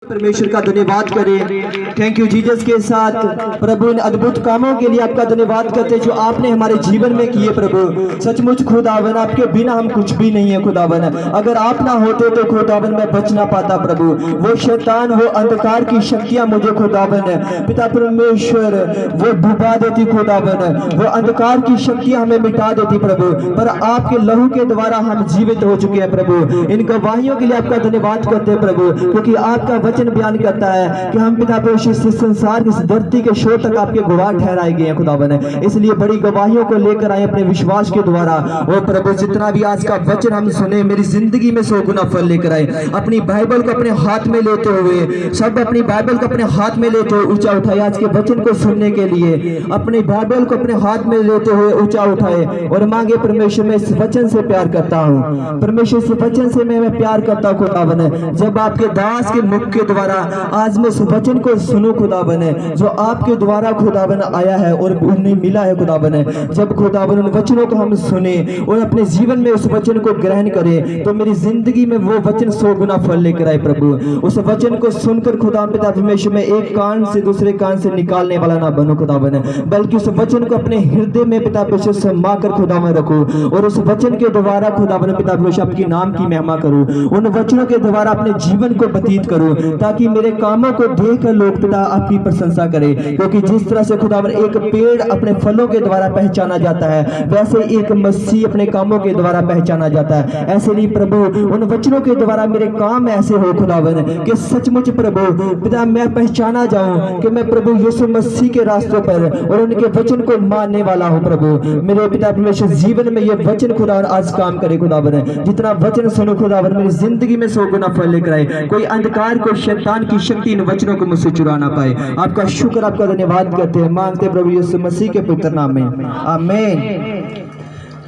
परमेश्वर का धन्यवाद करें। थैंक यू जीसस के साथ प्रभु इन अद्भुत कामों के लिए आपका धन्यवाद करते जो आपने हमारे जीवन में किए प्रभु। सचमुच खुदावन आपके बिना हम कुछ भी नहीं है खुदावन। अगर आप ना होते तो खुदावन मैं बच ना पाता प्रभु। वो शैतान वो अंधकार की शक्तियां मुझे खुदावन पिता परमेश्वर वो डुबा देती खुदावन, वो अंधकार की शक्तियां हमें मिटा देती प्रभु। पर आपके लहू के द्वारा हम जीवित हो चुके हैं प्रभु। इन गवाहियों के लिए आपका धन्यवाद करते हैं प्रभु, क्योंकि आपका वचन बयान करता है कि हम पिता परमेश्वर इस संसार की धरती के शोर तक आपके गवाह ठहराए गए हैं खुदावन। इसलिए बड़ी गवाहियों को लेकर आए अपने विश्वास के द्वारा। ओ प्रभु जितना भी आज का वचन हम सुने मेरी जिंदगी में 100 गुना फल लेकर आए। अपनी बाइबल को अपने हाथ में लेते हुए सब अपनी बाइबल को अपने हाथ में लेते हुए ऊंचा उठाए आज के वचन को सुनने के लिए। अपनी बाइबल को अपने हाथ में लेते हुए ऊंचा उठाए और मांगे परमेश्वर मैं इस वचन से प्यार करता हूँ। परमेश्वर इस वचन से मैं प्यार करता हूँ खुदावन। जब आपके दास के मुख के द्वारा आज मैं इस वचन को सुनूं खुदावन जो आपके द्वारा खुदावन आया है और उन्हें मिला है खुदावन। जब खुदावन उन वचनों को हम सुने और अपने जीवन में उस वचन को ग्रहण करें तो मेरी जिंदगी में वो वचन 100 गुना फल लेकर आए प्रभु। उस वचन को सुनकर खुदा पिता परमेश्वर में एक कान से दूसरे कान से निकालने वाला ना बनो खुदावन, बल्कि उस वचन को अपने हृदय में पिता परमेश्वर समा कर खुदा में रखो और उस वचन के द्वारा खुदावन पिता परमेश्वर आपकी नाम की महिमा करो। उन वचनों के द्वारा अपने जीवन को व्यतीत करो ताकि मेरे कामों को देखकर लोग पिता आपकी प्रशंसा करें। क्योंकि जिस तरह से खुदावन एक पेड़ अपने फलों के द्वारा पहचाना जाता है वैसे एक मसीह अपने कामों के द्वारा पहचाना जाता है। ऐसे ही प्रभु उन वचनों के द्वारा मेरे काम ऐसे हो खुदावन कि सचमुच प्रभु पिता मैं पहचाना जाऊं कि मैं प्रभु यीशु मसीह के रास्तों पर और उनके वचन को मानने वाला हूं प्रभु। मेरे पिता परमेश्वर जीवन में ये वचन खुदावन आज काम करे खुदावन। जितना वचन सुनो खुदावन मेरी जिंदगी में 100 गुना फल लेकर आए। कोई अंधकार कोई शैतान की शक्ति इन वचनों को मुझसे चुरा ना पाए। आपका शुक्र आपका धन्यवाद करते हैं मांगते प्रभु यीशु मसीह के पवित्र नाम में आमीन।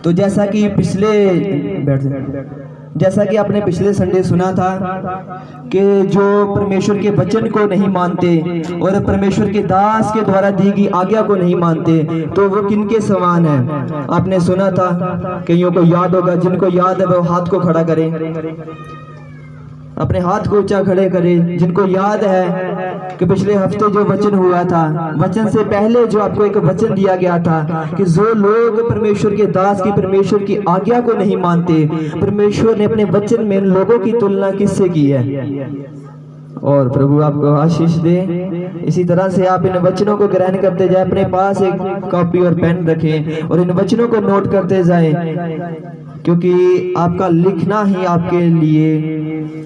तो जैसा कि आपने पिछले संडे सुना था कि जो परमेश्वर के वचन को नहीं मानते और परमेश्वर के दास के द्वारा दी गई आज्ञा को नहीं मानते तो वो किनके समान है। आपने सुना था, कईयों को याद होगा, जिनको याद है वो हाथ को खड़ा करें, अपने हाथ को ऊंचा खड़े करें। जिनको याद है कि पिछले हफ्ते जो वचन हुआ था, वचन से पहले जो आपको एक वचन दिया गया था कि जो लोग परमेश्वर के दास की परमेश्वर की आज्ञा को नहीं मानते, परमेश्वर ने अपने वचन में इन लोगों की तुलना किससे की है। और प्रभु आपको आशीष दे। इसी तरह से आप इन वचनों को ग्रहण करते जाए। अपने पास एक कॉपी और पेन रखें और इन वचनों को नोट करते जाए, क्योंकि आपका लिखना ही आपके लिए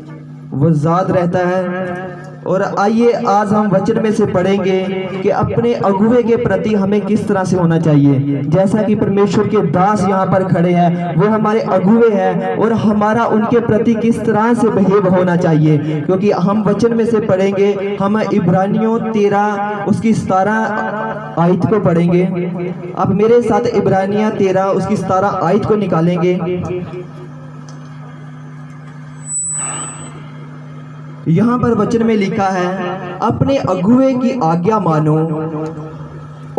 वो याद रहता है। और आइए आज हम वचन में से पढ़ेंगे कि अपने अगुवे के प्रति हमें किस तरह से होना चाहिए। जैसा कि परमेश्वर के दास यहाँ पर खड़े हैं, वो हमारे अगुवे हैं और हमारा उनके प्रति किस तरह से बिहेव होना चाहिए। क्योंकि हम वचन में से पढ़ेंगे, हम इब्रानियों 13 उसकी 17 आयत को पढ़ेंगे। आप मेरे साथ इब्रानियां 13 उसकी 17 आयत को निकालेंगे। यहाँ पर वचन में लिखा है, अपने अगुवे की आज्ञा मानो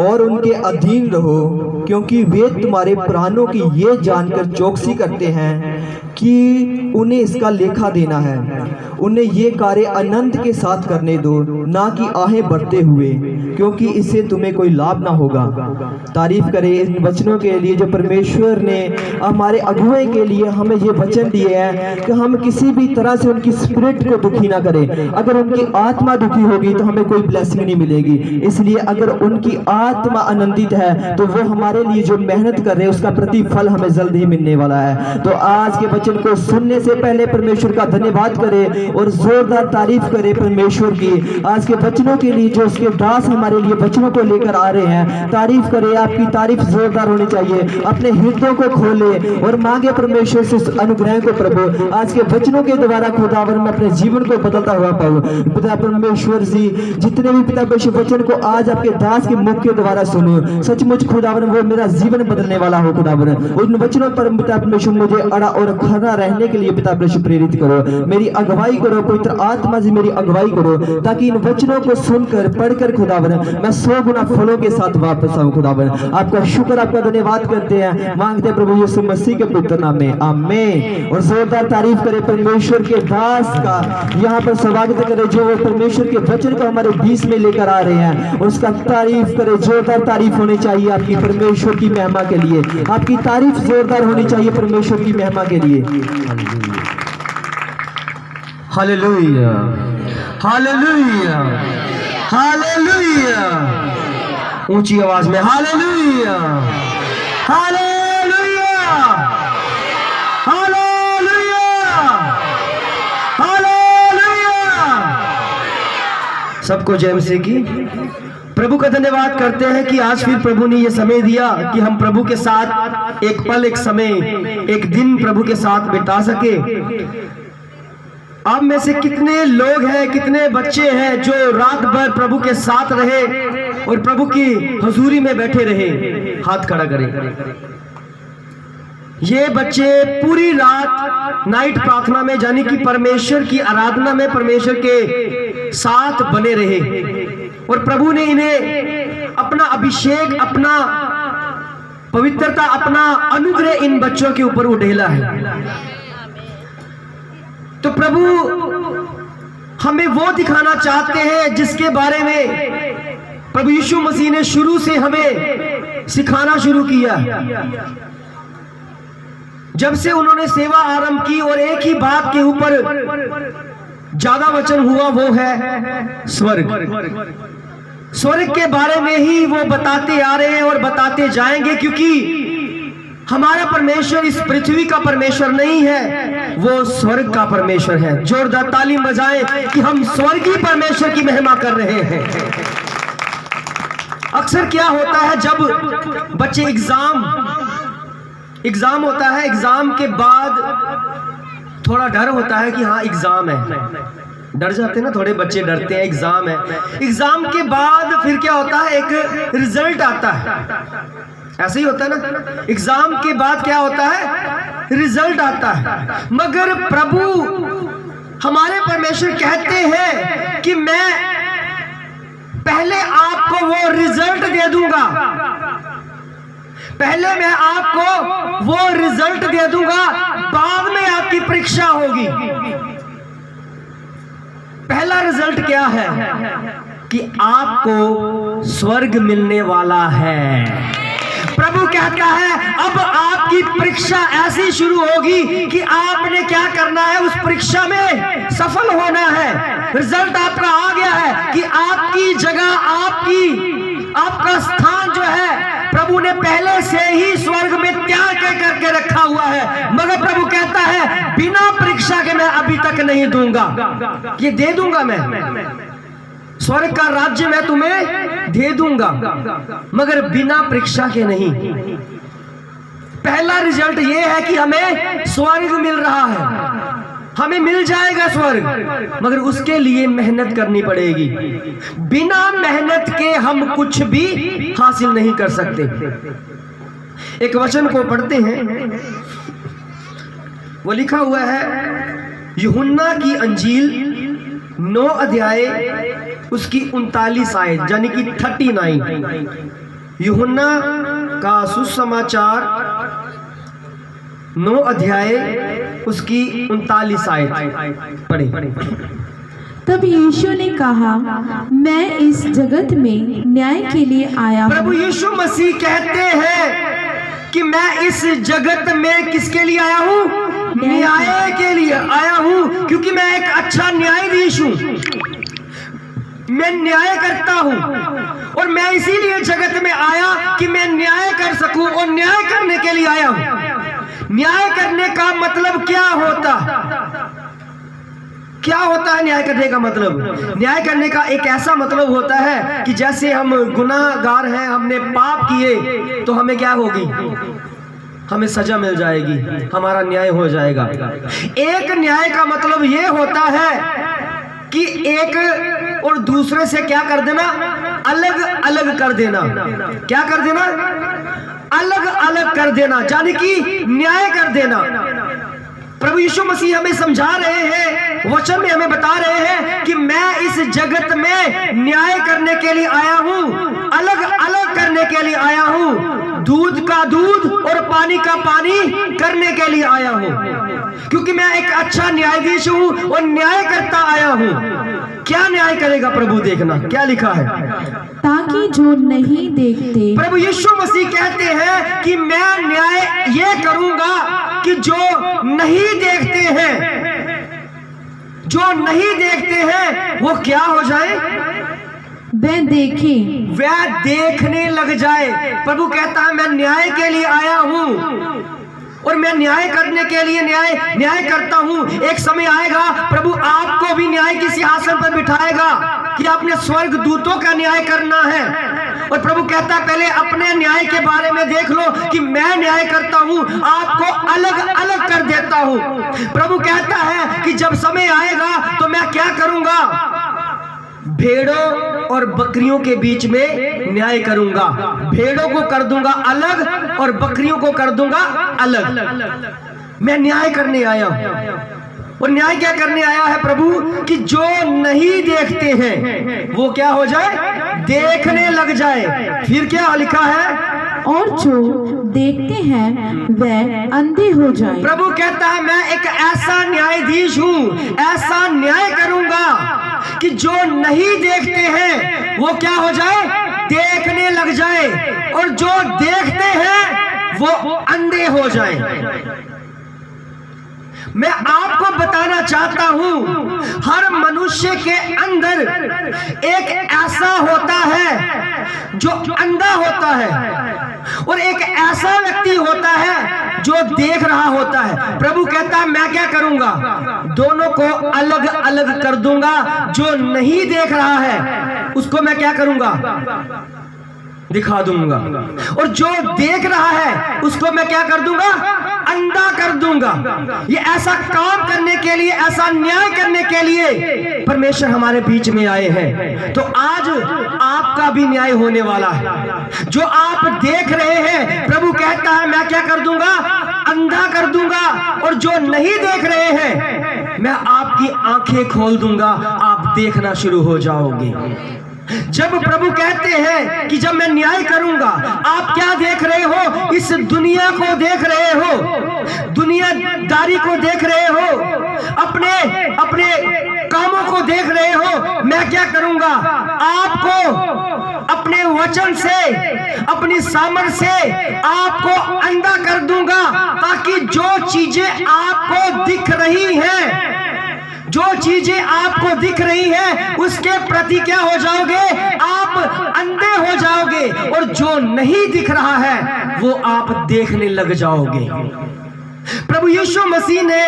और उनके अधीन रहो, क्योंकि वे तुम्हारे प्राणों की ये जानकर चौकसी करते हैं कि उन्हें इसका लेखा देना है। उन्हें ये कार्य आनंद के साथ करने दो, ना कि आहें बढ़ते हुए, क्योंकि इससे तुम्हें कोई लाभ ना होगा। तारीफ करें इन वचनों के लिए जो परमेश्वर ने हमारे अगुवे के लिए हमें ये वचन दिए हैं कि हम किसी भी तरह से उनकी स्पिरिट को दुखी ना करें। अगर उनकी आत्मा दुखी होगी तो हमें कोई ब्लेसिंग नहीं मिलेगी। इसलिए अगर उनकी आत्मा आनंदित है तो वो हमारे लिए जो मेहनत कर रहे हैं उसका प्रतिफल हमें जल्द ही मिलने वाला है। तो आज के वचन को सुनने से पहले परमेश्वर का धन्यवाद करें और जोरदार तारीफ करें परमेश्वर की। आज के वचनों के लिए जो उसके दास हमारे लिए वचनों को लेकर आ रहे हैं, तारीफ करें। आपकी तारीफ जोरदार होनी चाहिए। अपने हृदयों को खोले और मांगे परमेश्वर से अनुग्रह को। प्रभु आज के वचनों के द्वारा खुदावन में अपने जीवन को बदलता हुआ पाऊं। पिता परमेश्वर जी, जितने भी पिता परमेश्वर वचन को आज आपके दास के मुख के द्वारा सुनो, सचमुच खुदावन वो मेरा जीवन बदलने वाला हो खुदावन। उन वचनों पर पिता परमेश्वर मुझे अड़ा और खड़ा रहने के लिए पिता प्रभु प्रेरित करो, मेरी अगुवाई करो, पवित्र आत्मा से मेरी अगुवाई करो, ताकि इन वचनों को सुनकर पढ़कर खुदावन मैं 100 गुना फलों के साथ वापस आऊं। खुदावन आपका शुक्र, आपका धन्यवाद करते हैं, मांगते हैं प्रभु यीशु मसीह के पवित्र नाम में, आमीन। और जोरदार तारीफ करें परमेश्वर के दास का, यहाँ पर स्वागत करें जो वो परमेश्वर के वचन को हमारे बीच में लेकर आ रहे हैं, उसका तारीफ करें। जोरदार तारीफ होनी चाहिए आपकी परमेश्वर की महिमा के लिए, आपकी तारीफ जोरदार होनी चाहिए परमेश्वर की महिमा के लिए। Hallelujah, hallelujah, hallelujah. ऊंची आवाज में हालेलुया, हालेलुया, हालेलुया, हालेलुया। सबको जय मसीह की। प्रभु का धन्यवाद करते हैं कि आज फिर प्रभु ने यह समय दिया कि हम प्रभु के साथ एक पल, एक समय, एक दिन प्रभु के साथ बिता सके। आप में से कितने लोग हैं, कितने बच्चे हैं जो रात भर प्रभु के साथ रहे और प्रभु की हुजूरी में बैठे रहे? हाथ खड़ा करें। ये बच्चे पूरी रात नाइट प्रार्थना में, यानी कि परमेश्वर की आराधना में परमेश्वर के साथ बने रहे और प्रभु ने इन्हें अपना अभिषेक, अपना पवित्रता, अपना अनुग्रह इन बच्चों के ऊपर उड़ेला है। तो प्रभु हमें वो दिखाना चाहते हैं जिसके बारे में प्रभु यीशु मसीह ने शुरू से हमें सिखाना शुरू किया। जब से उन्होंने सेवा आरंभ की और एक ही बात के ऊपर ज्यादा वचन हुआ, वो है स्वर्ग। स्वर्ग के बारे में ही वो बताते आ रहे हैं और बताते जाएंगे, क्योंकि हमारा परमेश्वर इस पृथ्वी का परमेश्वर नहीं है, वो स्वर्ग का परमेश्वर है। जोरदार ताली बजाएं कि हम स्वर्गीय परमेश्वर की महिमा कर रहे हैं। अक्सर क्या होता है जब बच्चे एग्जाम होता है, एग्जाम के बाद थोड़ा डर होता है कि हाँ एग्जाम है, डर जाते हैं ना, थोड़े बच्चे डरते हैं, एग्जाम है। एग्जाम के बाद फिर क्या होता है, एक रिजल्ट आता है। ऐसे ही होता है ना, एग्जाम के बाद क्या होता है, रिजल्ट आता है। मगर प्रभु हमारे परमेश्वर कहते हैं कि मैं पहले आपको वो रिजल्ट दे दूंगा, पहले मैं आपको वो रिजल्ट दे दूंगा, बाद में आपकी परीक्षा होगी। पहला रिजल्ट क्या है कि आपको स्वर्ग मिलने वाला है। प्रभु कहता है अब आपकी परीक्षा ऐसी शुरू होगी कि आपने क्या करना है, उस परीक्षा में सफल होना है। रिजल्ट आपका आ गया है कि आपकी जगह, आपका स्थान जो है प्रभु ने पहले से ही स्वर्ग में तैयार करके रखा हुआ है। मगर प्रभु कहता है बिना परीक्षा के मैं अभी तक नहीं दूंगा, ये दे दूंगा मैं, स्वर्ग का राज्य मैं तुम्हें दे दूंगा, मगर बिना परीक्षा के नहीं। पहला रिजल्ट यह है कि हमें स्वर्ग मिल रहा है, हमें मिल जाएगा स्वर्ग, मगर उसके लिए मेहनत करनी पड़ेगी। बिना मेहनत के हम कुछ भी हासिल नहीं कर सकते। एक वचन को पढ़ते हैं, वो लिखा हुआ है यूहन्ना की अंजील 9 अध्याय उसकी 39 आयत, यानी कि 39। यूहन्ना का सुसमाचार 9 अध्याय उसकी 39 आयत पढ़ें। तब यीशु ने कहा, मैं इस जगत में न्याय के लिए आया हूँ। प्रभु यीशु मसीह कहते हैं कि मैं इस जगत में किसके लिए आया हूँ? न्याय के लिए आया हूँ, क्योंकि मैं एक अच्छा न्यायाधीश हूँ, मैं न्याय करता हूँ और मैं इसीलिए जगत में आया कि मैं न्याय कर सकूं, और न्याय करने के लिए आया हूँ। न्याय करने का मतलब क्या होता है? न्याय करने का मतलब, न्याय करने का एक ऐसा मतलब होता है कि जैसे हम गुनाहगार हैं, हमने पाप किए, तो हमें क्या होगी? हमें सजा मिल जाएगी, हमारा न्याय हो जाएगा। एक न्याय का मतलब ये होता है कि एक और दूसरे से क्या कर देना? अलग अलग कर देना। क्या कर देना? अलग अलग कर देना, यानी कि न्याय कर देना। प्रभु यीशु मसीह हमें समझा रहे हैं, वचन में हमें बता रहे हैं कि मैं इस जगत में न्याय करने के लिए आया हूं, अलग अलग करने के लिए आया हूं, दूध का दूध और पानी का पानी करने के लिए आया हूं, क्योंकि मैं एक अच्छा न्यायाधीश हूं और न्याय करता आया हूं। क्या न्याय करेगा प्रभु? देखना क्या लिखा है, ताकि जो नहीं देखते। प्रभु यीशु मसीह कहते हैं कि मैं न्याय ये करूंगा कि जो नहीं देखते हैं, जो नहीं देखते हैं वो क्या हो जाए? वह देखे, वह देखने लग जाए। प्रभु कहता है मैं न्याय के लिए आया हूं और मैं न्याय करने के लिए न्याय करता हूं। एक समय आएगा प्रभु आपको भी न्याय की सिंहासन पर बिठाएगा कि आपने स्वर्ग दूतों का न्याय करना है। और प्रभु कहता है पहले अपने न्याय के बारे में देख लो कि मैं न्याय करता हूं, आपको अलग अलग कर देता हूं। प्रभु कहता है कि जब समय आएगा तो मैं क्या करूंगा? भेड़ों और बकरियों के बीच में न्याय करूंगा। भेड़ों को कर दूंगा अलग और बकरियों को कर दूंगा अलग। मैं न्याय करने आया हूं। और न्याय क्या करने आया है प्रभु? कि जो नहीं देखते हैं वो क्या हो जाए? देखने लग जाए। फिर क्या लिखा है? और जो देखते हैं वह अंधे हो जाए। प्रभु कहता है मैं एक ऐसा न्यायाधीश हूं, ऐसा न्याय करूंगा कि जो नहीं देखते हैं वो क्या हो जाए? देखने लग जाए, और जो देखते हैं वो अंधे हो जाए। मैं आपको बताना चाहता हूं हर मनुष्य के अंदर एक ऐसा होता है जो अंधा होता है और एक ऐसा व्यक्ति होता है जो देख रहा होता है। प्रभु कहता है मैं क्या करूंगा? दोनों को अलग अलग कर दूंगा। जो नहीं देख रहा है उसको मैं क्या करूंगा? दिखा दूंगा, और जो देख रहा है उसको मैं क्या कर दूंगा? अंधा कर दूंगा। ये ऐसा काम करने के लिए, ऐसा न्याय करने के लिए परमेश्वर हमारे बीच में आए हैं। तो आज आपका भी न्याय होने वाला है। जो आप देख रहे हैं प्रभु कहता है मैं क्या कर दूंगा? अंधा कर दूंगा, और जो नहीं देख रहे हैं मैं आपकी आंखें खोल दूंगा, आप देखना शुरू हो जाओगे। जब प्रभु कहते हैं कि जब मैं न्याय करूंगा, आप क्या देख रहे हो? इस दुनिया को देख रहे हो, दुनियादारी को देख रहे हो, अपने अपने कामों को देख रहे हो। मैं क्या करूंगा? आपको अपने वचन से, अपनी सामर्थ से आपको अंधा कर दूंगा, ताकि जो चीजें आपको दिख रही हैं, जो चीजें आपको दिख रही है उसके प्रति क्या हो जाओगे? आप अंधे हो जाओगे, और जो नहीं दिख रहा है वो आप देखने लग जाओगे। प्रभु यीशु मसीह ने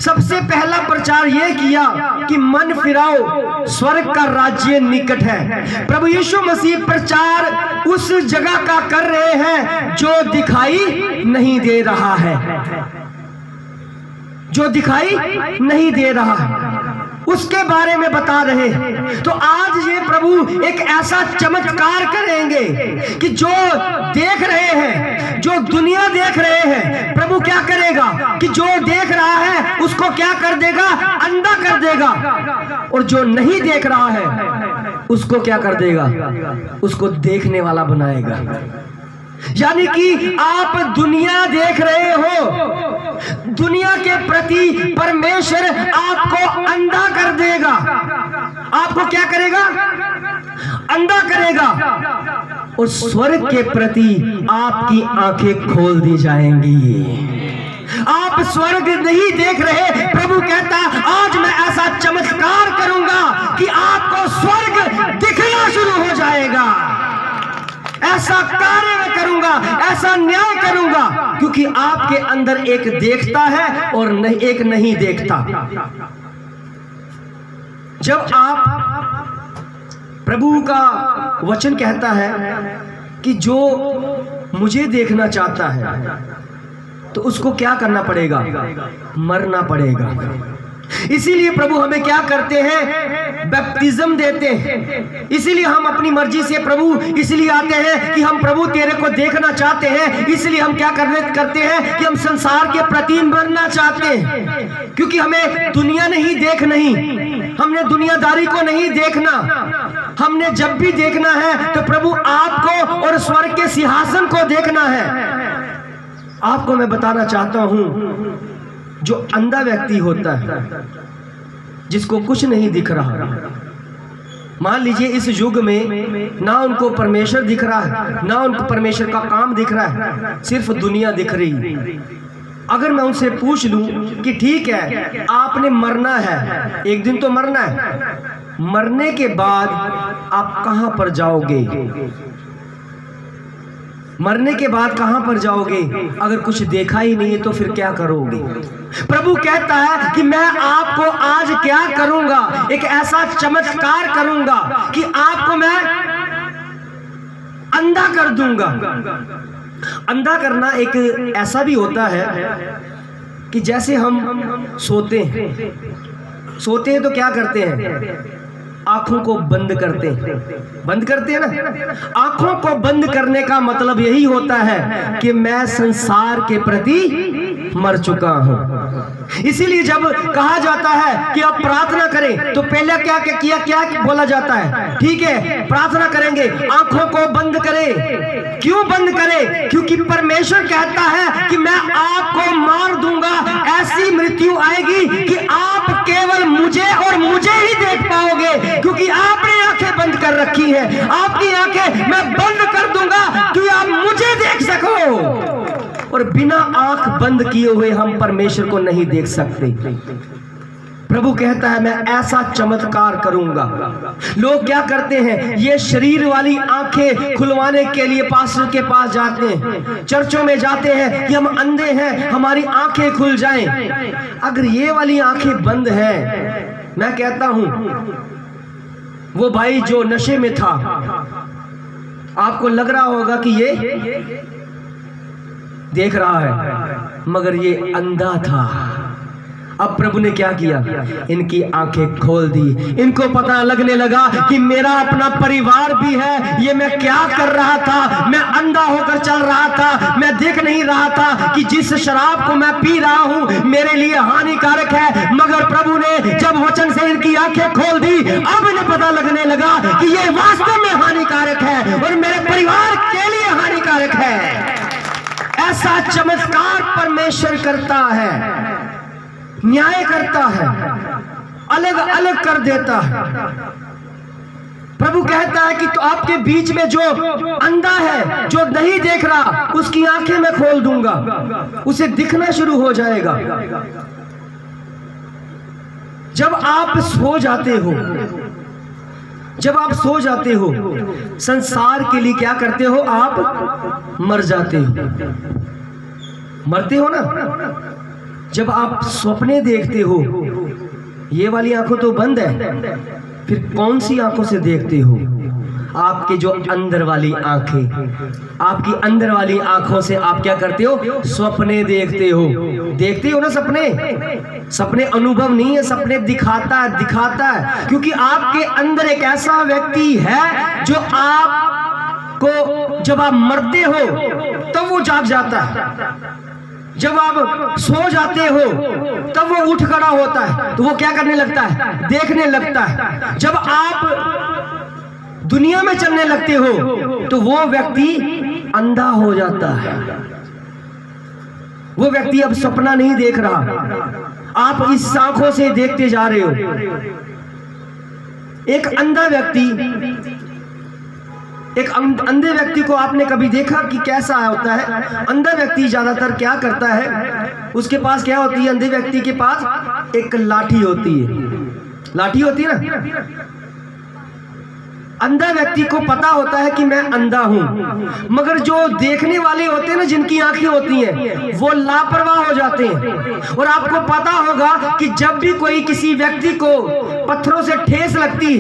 सबसे पहला प्रचार यह किया कि मन फिराओ, स्वर्ग का राज्य निकट है। प्रभु यीशु मसीह प्रचार उस जगह का कर रहे हैं जो दिखाई नहीं दे रहा है, जो दिखाई नहीं दे रहा है उसके बारे में बता रहे हैं। तो आज ये प्रभु एक ऐसा चमत्कार करेंगे कि जो देख रहे हैं, जो दुनिया देख रहे हैं, प्रभु क्या करेगा कि जो देख रहा है उसको क्या कर देगा? अंधा कर देगा, और जो नहीं देख रहा है उसको क्या कर देगा? उसको देखने वाला बनाएगा। यानी कि आप दुनिया देख रहे हो, दुनिया के प्रति परमेश्वर आपको अंधा कर देगा। आपको क्या करेगा? अंधा करेगा, और स्वर्ग के प्रति आपकी आंखें खोल दी जाएंगी। आप स्वर्ग नहीं देख रहे, प्रभु कहता आज मैं ऐसा चमत्कार करूंगा कि आपको स्वर्ग दिखना शुरू हो जाएगा। ऐसा कार्य मैं करूंगा, ऐसा न्याय करूंगा, क्योंकि आपके अंदर एक देखता है और एक नहीं देखता। जब आप, प्रभु का वचन कहता है कि जो मुझे देखना चाहता है तो उसको क्या करना पड़ेगा? मरना पड़ेगा। इसीलिए प्रभु हमें क्या करते हैं, बैप्टिज्म देते हैं। इसीलिए हम अपनी मर्जी से प्रभु इसलिए आते हैं कि हम प्रभु तेरे को देखना चाहते हैं। इसलिए हम क्या करते हैं कि हम संसार के प्रति बनना चाहते हैं, क्योंकि हमें दुनिया नहीं हमने दुनियादारी को नहीं देखना। हमने जब भी देखना है तो प्रभु आपको और स्वर्ग के सिंहासन को देखना है। आपको मैं बताना चाहता हूं, जो अंधा व्यक्ति होता है, जिसको कुछ नहीं दिख रहा, मान लीजिए इस युग में ना उनको परमेश्वर दिख रहा है, ना उनको परमेश्वर का काम दिख रहा है, सिर्फ दुनिया दिख रही। अगर मैं उनसे पूछ लूं कि ठीक है आपने मरना है, एक दिन तो मरना है, मरने के बाद आप कहां पर जाओगे, मरने के बाद कहां पर जाओगे, अगर कुछ देखा ही नहीं है तो फिर क्या करोगे। प्रभु कहता है कि मैं आपको आज क्या करूंगा, एक ऐसा चमत्कार करूंगा कि आपको मैं अंधा कर दूंगा। अंधा करना एक ऐसा भी होता है कि जैसे हम सोते हैं तो क्या करते हैं, आंखों को बंद करते हैं ना। आंखों को बंद करने का मतलब यही होता है कि मैं संसार के प्रति मर चुका हूं। इसीलिए जब कहा जाता है कि आप प्रार्थना करें तो पहले क्या बोला जाता है, ठीक है प्रार्थना करेंगे, आंखों को बंद करें। क्यों बंद करें? क्योंकि परमेश्वर कहता है कि मैं आपको मार दूंगा, ऐसी मृत्यु आएगी कि आप केवल मुझे और मुझे ही देख पाओगे, क्योंकि आपने आंखें बंद कर रखी है। आपकी आंखें मैं बंद कर दूंगा कि आप मुझे देख सको। और बिना आंख बंद किए हुए हम परमेश्वर को नहीं देख सकते। प्रभु कहता है मैं ऐसा चमत्कार करूंगा। लोग क्या करते हैं, ये शरीर वाली आंखें खुलवाने के लिए पास्टर के पास जाते हैं, चर्चों में जाते हैं कि हम अंधे हैं, हमारी आंखें खुल जाएं। अगर ये वाली आंखें बंद हैं, मैं कहता हूं वो भाई जो नशे में था, आपको लग रहा होगा कि ये देख रहा है, मगर ये अंधा था। अब प्रभु ने क्या किया, इनकी आंखें खोल दी। इनको पता लगने लगा कि मेरा अपना परिवार भी है। ये मैं क्या कर रहा था, मैं अंधा होकर चल रहा था, मैं देख नहीं रहा था कि जिस शराब को मैं पी रहा हूं मेरे लिए हानिकारक है। मगर प्रभु ने जब वचन से इनकी आंखें खोल दी, अब इन्हें पता लगने लगा कि ये वास्तव में हानिकारक है और मेरे परिवार के लिए हानिकारक है। ऐसा चमत्कार परमेश्वर करता है, न्याय करता है, अलग अलग कर देता है। प्रभु कहता है कि तो आपके बीच में जो अंधा है, जो नहीं देख रहा, उसकी आंखें मैं खोल दूंगा, उसे दिखना शुरू हो जाएगा। जब आप सो जाते हो, संसार के लिए क्या करते हो, आप मर जाते हो, मरते हो ना। जब आप सपने देखते हो, ये वाली आंखों तो बंद है, फिर कौन सी आंखों से देखते हो? आपके जो अंदर वाली आंखें, आपकी अंदर वाली आंखों से आप क्या करते हो, सपने देखते हो ना। सपने अनुभव नहीं है, सपने दिखाता है, क्योंकि आपके अंदर एक ऐसा व्यक्ति है जो आपको जब आप मरते हो तब वो जाग जाता है। जब आप सो जाते हो तब वो उठ खड़ा होता है, तो वो क्या करने लगता है, देखने लगता है। जब आप दुनिया में चलने लगते हो तो वो व्यक्ति अंधा हो जाता है। वो व्यक्ति अब सपना नहीं देख रहा, आप इस आंखों से देखते जा रहे हो। एक अंधे व्यक्ति को आपने कभी देखा कि कैसा होता है? अंधा व्यक्ति ज्यादातर क्या करता है, उसके पास क्या होती है, अंधे व्यक्ति के पास एक लाठी होती है ना। अंधा व्यक्ति को पता होता है कि मैं अंधा हूं, मगर जो देखने वाले होते हैं ना, जिनकी आंखें होती हैं, वो लापरवाह हो जाते हैं। और आपको पता होगा कि जब भी कोई किसी व्यक्ति को पत्थरों से ठेस लगती,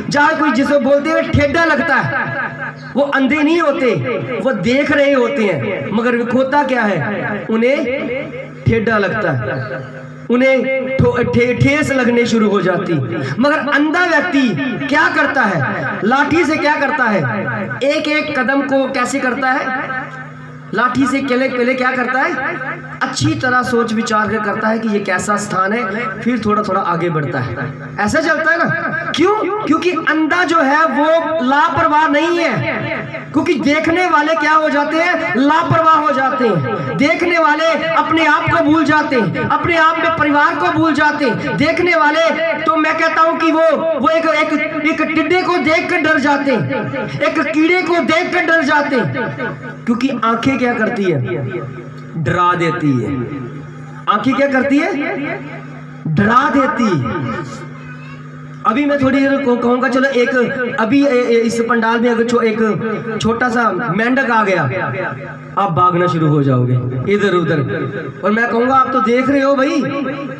जहां कोई जिसे बोलते हैं ठेडा लगता है, वो अंधे नहीं होते, वो देख रहे होते हैं, मगर होता क्या है, उन्हें ठेडा लगता है। उन्हें ठेस लगने शुरू हो जाती। मगर अंधा व्यक्ति क्या करता है? लाठी से क्या करता है? एक एक कदम को कैसे करता है? लाठी से पहले क्या करता है? अच्छी तरह सोच विचार कर करता है कि ये कैसा स्थान है, फिर थोड़ा थोड़ा आगे बढ़ता है। ऐसा चलता है ना। क्यों? क्योंकि अंधा जो है वो लापरवाह नहीं है। क्योंकि देखने वाले क्या हो जाते हैं? लापरवाह हो जाते हैं। देखने वाले अपने आप को भूल जाते हैं, अपने आप में परिवार को भूल जाते हैं। देखने वाले तो मैं कहता हूं कि वो एक टिड्डे को देख कर डर जाते हैं, एक कीड़े को देख कर डर जाते हैं। क्योंकि आंखें क्या करती है? डरा देती है। आंखें क्या करती है? डरा देती है। अभी मैं थोड़ी देर को कहूंगा, चलो एक अभी इस पंडाल में अगर एक छोटा सा मेंढक आ गया, आप भागना शुरू हो जाओगे इधर उधर। और मैं कहूंगा आप तो देख रहे हो भाई,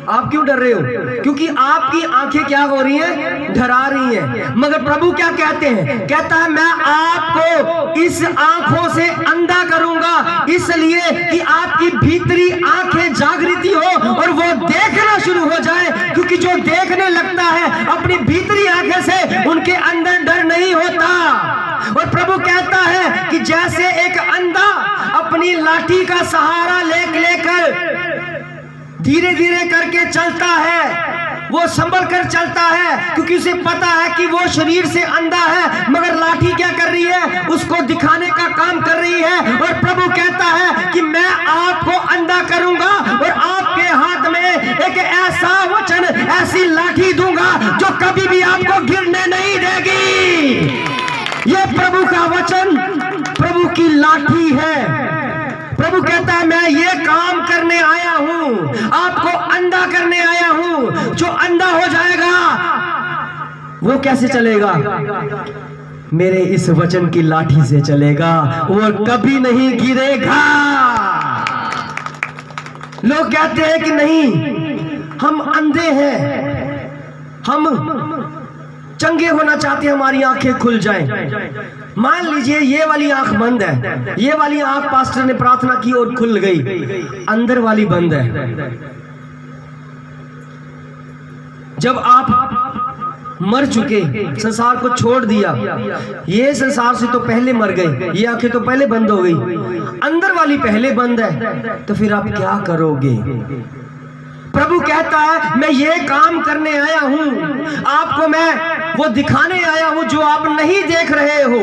आप क्यों डर रहे हो? क्योंकि आपकी आंखें क्या हो रही हैं? डरा रही हैं। मगर प्रभु क्या कहते हैं? कहता है मैं आपको इस आंखों से अंधा करूंगा, इसलिए कि आपकी भीतरी आंखें जागृति हो और वो देखना शुरू हो जाए। क्योंकि जो देखने लगता है अपनी भीतरी आंखें से, उनके अंदर डर नहीं होता। और प्रभु कहता है कि जैसे एक अंधा अपनी लाठी का सहारा लेकर धीरे धीरे करके चलता है, वो संभल कर चलता है, क्योंकि उसे पता है कि वो शरीर से अंधा है, मगर लाठी क्या कर रही है? उसको दिखाने का काम कर रही है। और प्रभु कहता है कि मैं आपको अंधा करूंगा और आपके हाथ में एक ऐसा वचन, ऐसी लाठी दूंगा जो कभी भी आपको गिरने नहीं देगी। ये प्रभु का वचन, प्रभु की लाठी है। प्रभु कहता है मैं ये काम करने आया हूं, आपको अंधा करने आया हूं। जो अंधा हो जाएगा वो कैसे चलेगा? मेरे इस वचन की लाठी से चलेगा, वो कभी नहीं गिरेगा। लोग कहते हैं कि नहीं, हम अंधे हैं, हम चंगे होना चाहते हैं, हमारी आंखें खुल जाएं। मान लीजिए ये वाली आंख बंद है, ये वाली आंख पास्टर ने प्रार्थना की और खुल गई, अंदर वाली बंद है। जब आप मर चुके, संसार को छोड़ दिया, ये संसार से तो पहले मर गए, ये आंखें तो पहले बंद हो गई, अंदर वाली पहले बंद है, तो फिर आप क्या करोगे? प्रभु कहता है मैं ये काम करने आया हूं, आपको मैं वो दिखाने आया हूं जो आप नहीं देख रहे हो।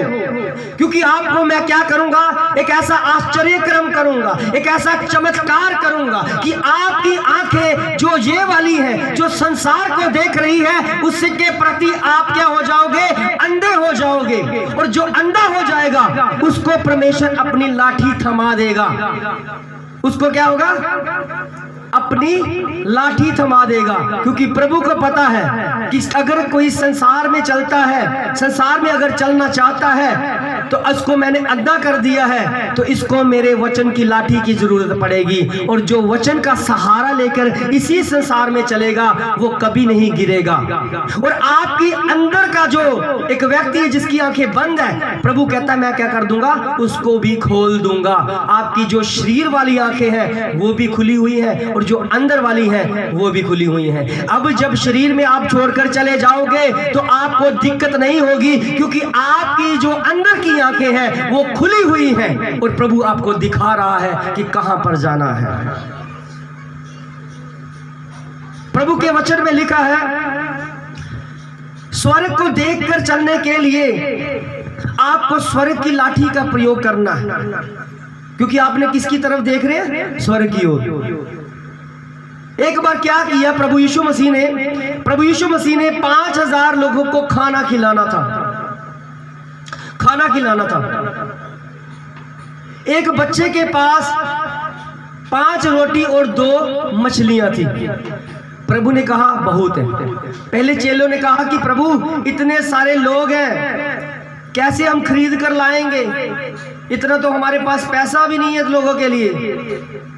क्योंकि आपको मैं क्या करूंगा? एक ऐसा आश्चर्य क्रम करूंगा, एक ऐसा चमत्कार करूंगा कि आपकी आंखें जो ये वाली है, जो संसार को देख रही है, उसके प्रति आप क्या हो जाओगे? अंधे हो जाओगे। और जो अंधा हो जाएगा उसको परमेश्वर अपनी लाठी थमा देगा। उसको क्या होगा? अपनी लाठी थमा देगा। क्योंकि प्रभु को पता है कि अगर कोई संसार में चलता है, संसार में अगर चलना चाहता है, तो इसको मैंने अंधा कर दिया है, तो इसको मेरे वचन की लाठी की जरूरत पड़ेगी। और जो वचन का सहारा लेकर इसी संसार में चलेगा वो कभी नहीं गिरेगा। और आपकी अंदर का जो एक व्यक्ति है जिसकी आंखें बंद है, प्रभु कहता है मैं क्या कर दूंगा? उसको भी खोल दूंगा। आपकी जो शरीर वाली आंखें हैं वो भी खुली हुई है, जो अंदर वाली है वो भी खुली हुई है। अब जब शरीर में आप छोड़कर चले जाओगे तो आपको दिक्कत नहीं होगी, क्योंकि आपकी जो अंदर की आंखें हैं वो खुली हुई हैं और प्रभु आपको दिखा रहा है कि कहां पर जाना है। प्रभु के वचन में लिखा है स्वर्ग को देखकर चलने के लिए आपको स्वर्ग की लाठी का प्रयोग करना है। क्योंकि आपने किसकी तरफ देख रहे हैं? स्वर्ग की ओर। एक बार क्या किया प्रभु यीशु मसीह ने 5000 लोगों को खाना खिलाना था। एक बच्चे के पास 5 रोटी और 2 मछलियां थी। प्रभु ने कहा बहुत है। पहले चेलों ने कहा कि प्रभु इतने सारे लोग हैं, कैसे हम खरीद कर लाएंगे? इतना तो हमारे पास पैसा भी नहीं है लोगों के लिए।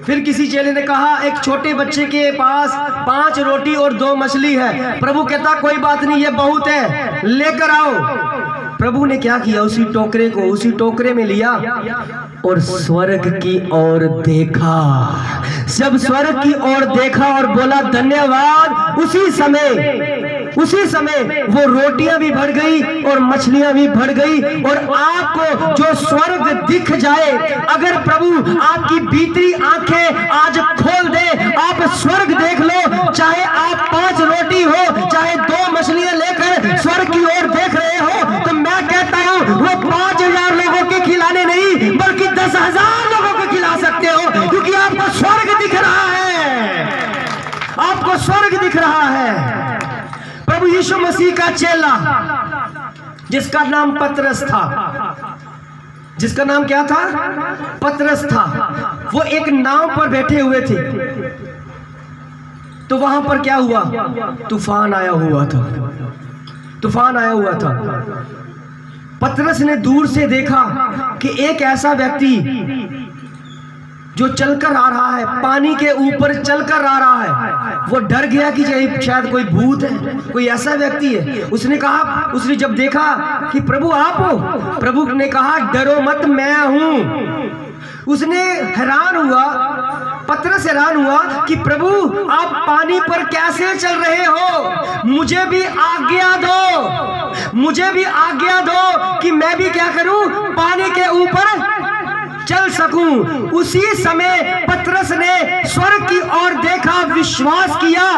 फिर किसी चेले ने कहा एक छोटे बच्चे के पास 5 रोटी और 2 मछली है। प्रभु कहता कोई बात नहीं, ये बहुत है, लेकर आओ। प्रभु ने क्या किया, उसी टोकरे को उसी टोकरे में लिया और स्वर्ग की ओर देखा। जब स्वर्ग की ओर देखा और बोला धन्यवाद, उसी समय वो रोटियां भी बढ़ गई और मछलियां भी बढ़ गई। और आपको जो स्वर्ग दिख जाए, अगर प्रभु आपकी भीतरी आंखें आज खोल दे, आप स्वर्ग देख लो। चाहे आप 5 रोटी हो, चाहे 2 मछलियां लेकर स्वर्ग की ओर देख रहे हो, तो मैं कहता हूं वो 5000 लोगों के खिलाने नहीं बल्कि 10,000 लोगों को खिला सकते हो, क्योंकि आपको स्वर्ग दिख रहा है, आपको स्वर्ग दिख रहा है। प्रभु यीशु मसीह का चेला जिसका नाम पतरस था, जिसका नाम क्या था? पतरस था। वो एक नाव पर बैठे हुए थे, तो वहां पर क्या हुआ? तूफान आया हुआ था, तूफान आया हुआ था। पतरस ने दूर से देखा कि एक ऐसा व्यक्ति जो चलकर आ रहा है, पानी के ऊपर चलकर आ रहा है। वो डर गया कि शायद कोई भूत है, कोई ऐसा व्यक्ति है। उसने जब देखा कि प्रभु आप हो, प्रभु ने कहा डरो मत, मैं हूं। उसने हैरान हुआ, पतरस हैरान हुआ कि प्रभु आप पानी पर कैसे चल रहे हो? मुझे भी आज्ञा दो, मुझे भी आज्ञा दो कि मैं भी क्या करूं, पानी के ऊपर चल सकूं। उसी समय पतरस ने स्वर्ग की ओर देखा, विश्वास किया।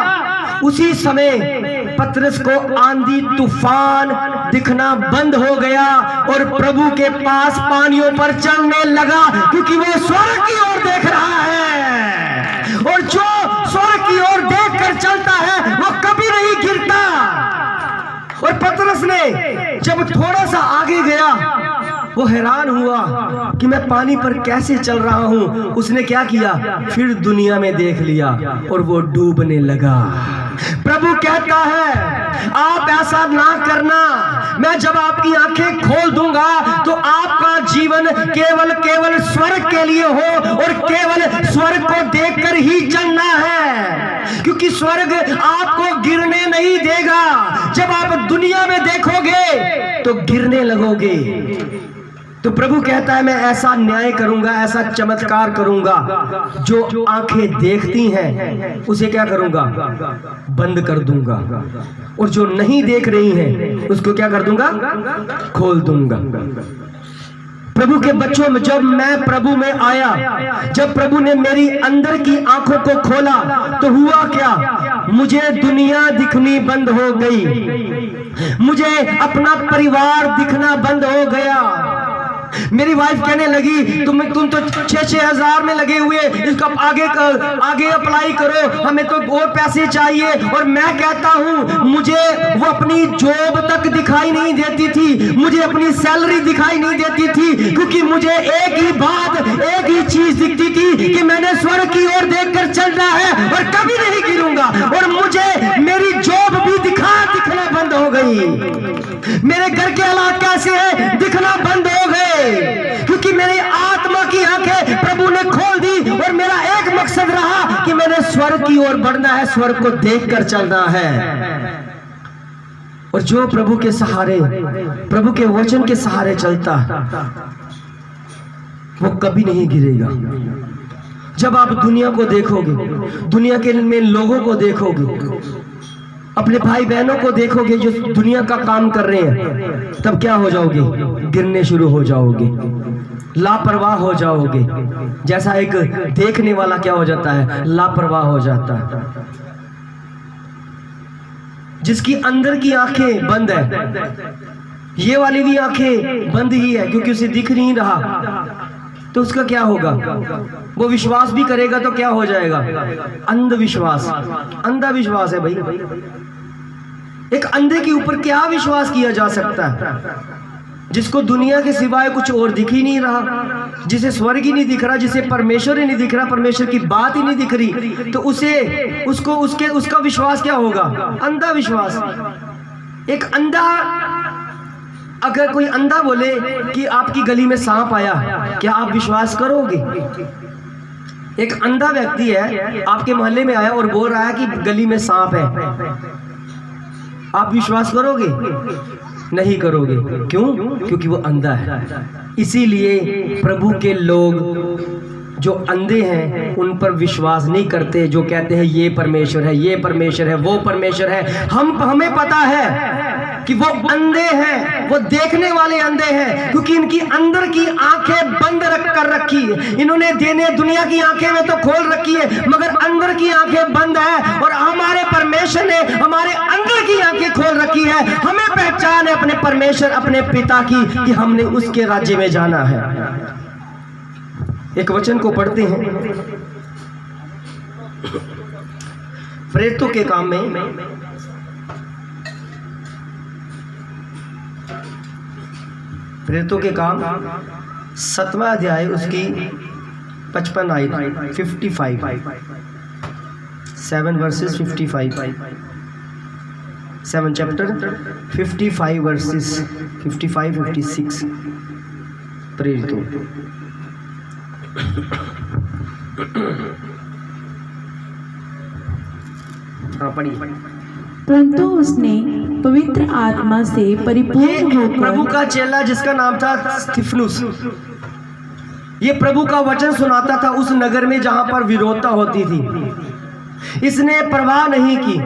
उसी समय पतरस को आंधी तूफान दिखना बंद हो गया और प्रभु के पास पानियों पर चलने लगा, क्योंकि वो स्वर्ग की ओर देख रहा है। और जो स्वर्ग की ओर देखकर चलता है वो कभी नहीं गिरता। और पतरस ने जब थोड़ा सा आगे गया, वो हैरान हुआ कि मैं पानी पर कैसे चल रहा हूं। उसने क्या किया, फिर दुनिया में देख लिया और वो डूबने लगा। प्रभु कहता है आप ऐसा ना करना, मैं जब आपकी आंखें खोल दूंगा तो आपका जीवन केवल स्वर्ग के लिए हो और केवल स्वर्ग को देखकर ही चलना है, क्योंकि स्वर्ग आपको गिरने नहीं देगा। जब आप दुनिया में देखोगे तो गिरने लगोगे। तो प्रभु कहता है मैं ऐसा न्याय करूंगा, ऐसा चमत्कार करूंगा, जो आंखें देखती हैं उसे क्या करूंगा, बंद कर दूंगा, और जो नहीं देख रही हैं उसको क्या कर दूंगा, खोल दूंगा। प्रभु के बच्चों में जब मैं प्रभु में आया, जब प्रभु ने मेरी अंदर की आंखों को खोला, तो हुआ क्या, मुझे दुनिया दिखनी बंद हो गई, मुझे अपना परिवार दिखना बंद हो गया। मेरी वाइफ कहने लगी तुम तो 6-6 हजार में लगे हुए, इसका आगे अप्लाई करो, हमें तो और पैसे चाहिए। और मैं कहता हूं मुझे वो अपनी जॉब तक दिखाई नहीं देती थी, मुझे अपनी सैलरी दिखाई नहीं देती थी, क्योंकि मुझे एक ही बात, एक ही चीज दिखती थी कि मैंने स्वर्ग की ओर देखकर चलना है और कभी नहीं गिरूंगा। और मुझे मेरी जॉब भी दिखना बंद हो गई, मेरे घर के हालात कैसे है दिखना बंद हो गए, क्योंकि मेरी आत्मा की आंखें प्रभु ने खोल दी। और मेरा एक मकसद रहा कि मैंने स्वर्ग की ओर बढ़ना है, स्वर्ग को देखकर चलना है। और जो प्रभु के सहारे, प्रभु के वचन के सहारे चलता वो कभी नहीं गिरेगा। जब आप दुनिया को देखोगे, दुनिया के में लोगों को देखोगे, अपने भाई बहनों को देखोगे जो दुनिया का काम कर रहे हैं, तब क्या हो जाओगे, गिरने शुरू हो जाओगे, लापरवाह हो जाओगे। जैसा एक देखने वाला क्या हो जाता है, लापरवाह हो जाता है। जिसकी अंदर की आंखें बंद है, ये वाली भी आंखें बंद ही है, क्योंकि उसे दिख नहीं रहा, तो उसका क्या होगा, वो विश्वास भी करेगा तो क्या हो जाएगा, अंधविश्वास। अंधा विश्वास है भाई। एक अंधे के ऊपर क्या विश्वास किया जा सकता है, जिसको दुनिया के सिवाय कुछ और दिख ही नहीं रहा, जिसे स्वर्ग ही नहीं दिख रहा, जिसे परमेश्वर ही नहीं दिख रहा, परमेश्वर की बात ही नहीं दिख रही, तो उसका विश्वास क्या होगा, अंधा विश्वास। एक अंधा, अगर कोई अंधा बोले कि आपकी गली में सांप आया, क्या आप विश्वास करोगे? एक अंधा व्यक्ति है आपके मोहल्ले में आया और बोल रहा है कि गली में सांप है, आप विश्वास करोगे? नहीं करोगे। क्यों? क्योंकि वो अंधा है। इसीलिए प्रभु के लोग जो अंधे हैं उन पर विश्वास नहीं करते, जो कहते हैं ये परमेश्वर है, ये परमेश्वर है, वो परमेश्वर है। हमें पता है कि वो अंधे हैं, वो देखने वाले अंधे हैं, क्योंकि इनकी अंदर की आंखें बंद कर रखी है। इन्होंने दुनिया की आंखें में तो खोल रखी है, मगर अंदर की आंखें बंद है। और हमारे परमेश्वर ने हमारे अंदर की आंखें खोल रखी है। हमें पहचान है अपने परमेश्वर, अपने पिता की, कि हमने उसके राज्य में जाना है। एक वचन को पढ़ते हैं प्रेरितों के काम में, प्रेरितों के काम 7वां अध्याय उसकी 55 आयत 55 7 वर्सेस 55 7 चैप्टर 55 वर्सेस 55-56 प्रेरितों। पढ़िए। परंतु उसने पवित्र आत्मा से परिपूर्ण प्रभु होकर, का चेला जिसका नाम था स्तिफनुस, ये प्रभु का वचन सुनाता था उस नगर में जहां पर विरोधता होती थी। इसने परवाह नहीं की।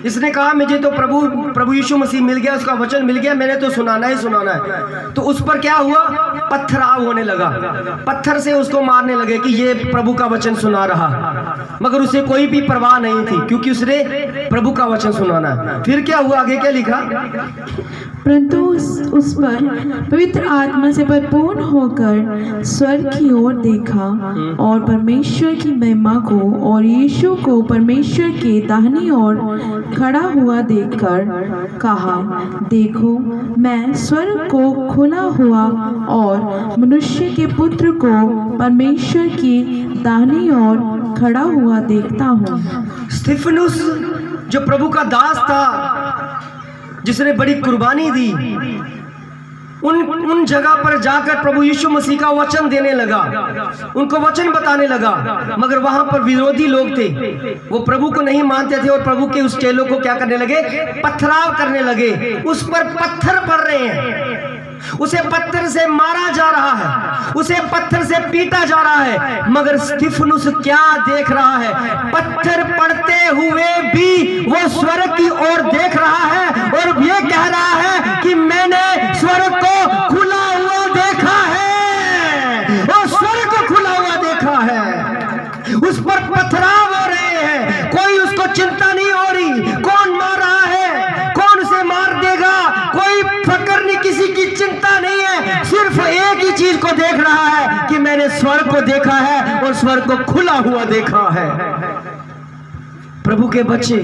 इसने कहा मुझे तो प्रभु यीशु मसीह मिल गया, उसका वचन मिल गया, मैंने तो सुनाना ही सुनाना है। तो उस पर क्या हुआ? पत्थराव होने लगा। पत्थर से उसको मारने लगे कि ये प्रभु का वचन सुना रहा, मगर उसे कोई भी परवाह नहीं थी, क्योंकि उसने प्रभु का वचन सुनाना है। फिर क्या हुआ? आगे क्या लिखा? परंतु उस पर पवित्र आत्मा से परिपूर्ण होकर स्वर्ग की ओर देखा और परमेश्वर की महिमा को और यीशु को परमेश्वर के दाहिनी ओर खड़ा हुआ देखकर कहा, देखो मैं स्वर्ग को खुला हुआ और मनुष्य के पुत्र को परमेश्वर की दाहिनी ओर खड़ा हुआ देखता हूँ। स्तिफनुस जो प्रभु का दास था, जिसने बड़ी कुर्बानी दी, उन जगह पर जाकर प्रभु यीशु मसीह का वचन देने लगा, उनको वचन बताने लगा। मगर वहां पर विरोधी लोग थे, वो प्रभु को नहीं मानते थे और प्रभु के उस चेलों को क्या करने लगे? पथराव करने लगे। उस पर पत्थर पड़ रहे हैं, उसे पत्थर से मारा जा रहा है, उसे पत्थर से पीटा जा रहा है। मगर स्तिफनुस क्या देख रहा है? पत्थर पड़ते हुए भी वो स्वर्ग की ओर देख रहा है और ये कह रहा है कि मैंने स्वर्ग को खुला हुआ देखा है, और स्वर्ग को खुला हुआ देखा है। उस पर पथराव हो रहे हैं, कोई उसको चिंता नहीं हो रही, कौन मार रहा है, कौन उसे मार देगा, कोई फकर नहीं, किसी की चिंता नहीं है। सिर्फ एक ही चीज को देख रहा है कि मैंने स्वर्ग को देखा है और स्वर्ग को खुला हुआ देखा है। प्रभु के बच्चे,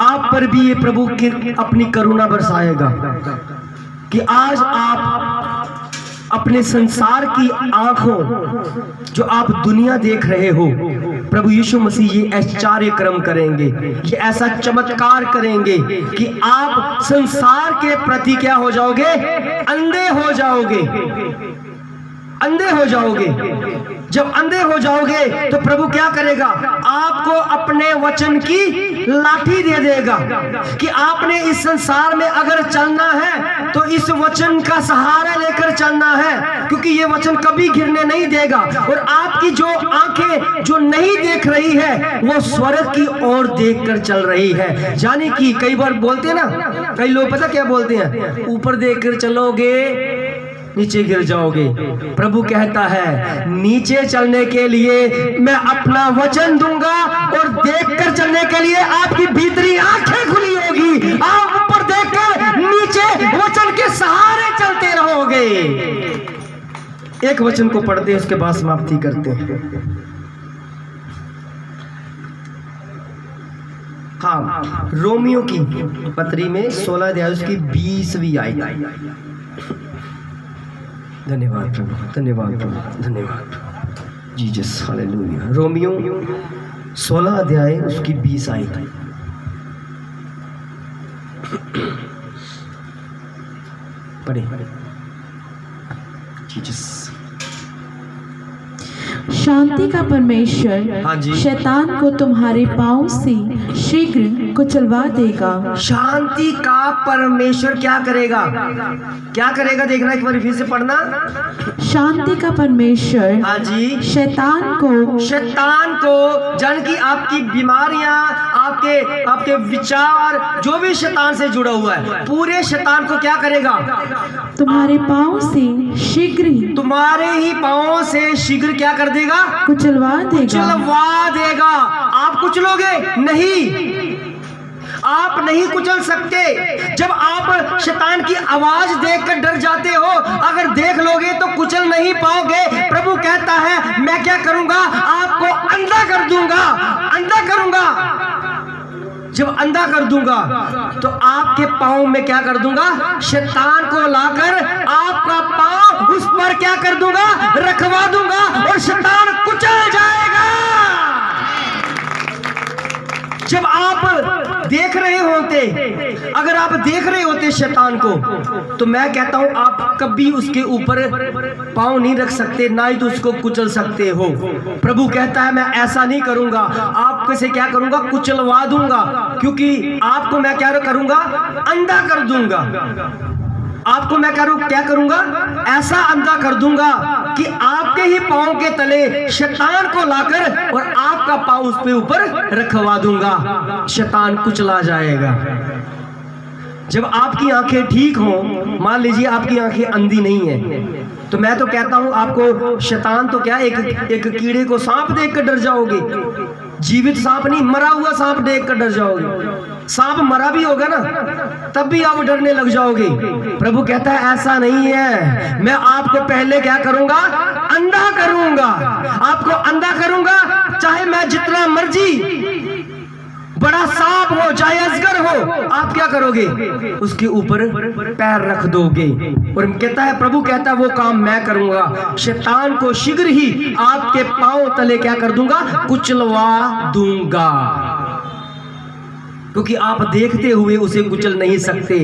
आप पर भी ये प्रभु की अपनी करुणा बरसाएगा कि आज आप अपने संसार की आंखों, जो आप दुनिया देख रहे हो, प्रभु यीशु मसीह ये आश्चर्य कर्म करेंगे, ये ऐसा चमत्कार करेंगे कि आप संसार के प्रति क्या हो जाओगे? अंधे हो जाओगे, अंधे हो जाओगे। जब अंधे हो जाओगे तो प्रभु क्या करेगा? आपको अपने वचन की लाठी दे देगा कि आपने इस संसार में अगर चलना है तो इस वचन का सहारा लेकर चलना है, क्योंकि ये वचन कभी गिरने नहीं देगा। और आपकी जो आंखें जो नहीं देख रही है वो स्वर्ग की ओर देखकर चल रही है। यानी कि कई बार बोलते हैं ना, कई लोग पता क्या बोलते हैं? ऊपर देखकर चलोगे नीचे गिर जाओगे। प्रभु कहता है नीचे चलने के लिए मैं अपना वचन दूंगा और देखकर चलने के लिए आपकी भीतरी आंखें खुली होगी। आप ऊपर देखकर नीचे वचन के सहारे चलते रहोगे। एक वचन को पढ़ते हैं, उसके बाद समाप्ति करते हैं। हाँ, रोमियो की पत्री में 16 अध्याय उसकी 20वीं आयत। धन्यवाद प्रभु, धन्यवाद प्रभु, धन्यवाद जीसस, हालेलुया। रोमियो 16 अध्याय उसकी 20 आयत। पढ़े जीसस। शांति का परमेश्वर हाँ जी। शैतान को तुम्हारे पांव से शीघ्र कुचलवा देगा। शांति का परमेश्वर क्या करेगा? क्या करेगा? देखना एक बार फिर से पढ़ना। शांति का परमेश्वर हाँ जी। शैतान को जान की आपकी बीमारियां, आपके विचार, जो भी शैतान से जुड़ा हुआ है, पूरे शैतान को क्या करेगा? तुम्हारे पांव से शीघ्र ही, तुम्हारे ही पांव से शीघ्र क्या कर देगा? कुचलवा देगा। आप कुचलोगे नहीं, आप नहीं कुचल सकते। जब आप शैतान की आवाज देखकर डर जाते हो, अगर देख लोगे तो कुचल नहीं पाओगे। प्रभु कहता है मैं क्या करूंगा? आपको अंधा कर दूंगा, अंधा करूंगा। जब अंधा कर दूंगा तो आपके पांव में क्या कर दूंगा? शैतान को लाकर आपका पांव उस पर क्या कर दूंगा? रखवा दूंगा और शैतान कुचल जाएगा। जब आप देख रहे होते, अगर आप देख रहे होते शैतान को, तो मैं कहता हूं आप कभी उसके ऊपर पांव नहीं रख सकते, ना ही तो उसको कुचल सकते हो। प्रभु कहता है मैं ऐसा नहीं करूंगा, आपको से क्या करूंगा? कुचलवा दूंगा, क्योंकि आपको मैं क्या करूंगा? अंधा कर दूंगा। आपको मैं क्या करूंगा? ऐसा अंधा कर दूंगा कि आपके ही पांव के तले शैतान को लाकर और आपका पांव उस पे ऊपर रखवा दूंगा। शैतान कुचला जाएगा। जब आपकी आंखें ठीक हो, मान लीजिए आपकी आंखें अंधी नहीं है, तो मैं तो कहता हूं आपको शैतान तो क्या, एक कीड़े को सांप देख कर डर जाओगे। जीवित सांप नहीं, मरा हुआ सांप देख कर डर जाओगे। सांप मरा भी होगा ना, तब भी आप डरने लग जाओगे। प्रभु कहता है ऐसा नहीं है, मैं आपको पहले क्या करूंगा? अंधा करूंगा। आपको अंधा करूंगा, चाहे मैं जितना मर्जी बड़ा सांप हो, चाहे अजगर हो, आप क्या करोगे? उसके ऊपर पैर रख दोगे। और कहता है, प्रभु कहता है वो काम मैं करूंगा। शैतान को शीघ्र ही आपके पांव तले क्या कर दूंगा? कुचलवा दूंगा। क्योंकि आप देखते हुए उसे कुचल नहीं सकते,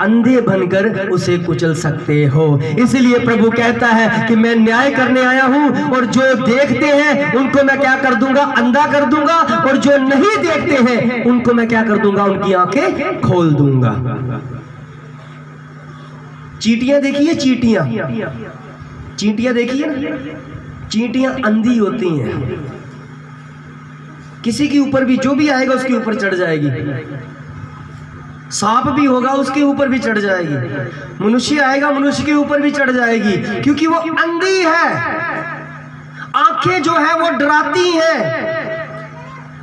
अंधे बनकर उसे कुचल सकते हो। इसलिए प्रभु कहता है कि मैं न्याय करने आया हूं, और जो देखते हैं उनको मैं क्या कर दूंगा? अंधा कर दूंगा, और जो नहीं देखते हैं उनको मैं क्या कर दूंगा? उनकी आंखें खोल दूंगा। चींटियां देखिए, चींटियां देखिए ना, चींटियां अंधी होती हैं। किसी के ऊपर भी, जो भी आएगा उसके ऊपर चढ़ जाएगी। सांप भी होगा उसके ऊपर भी चढ़ जाएगी। मनुष्य आएगा मनुष्य के ऊपर भी चढ़ जाएगी, क्योंकि वो अंधी है। आंखें जो है वो डराती हैं,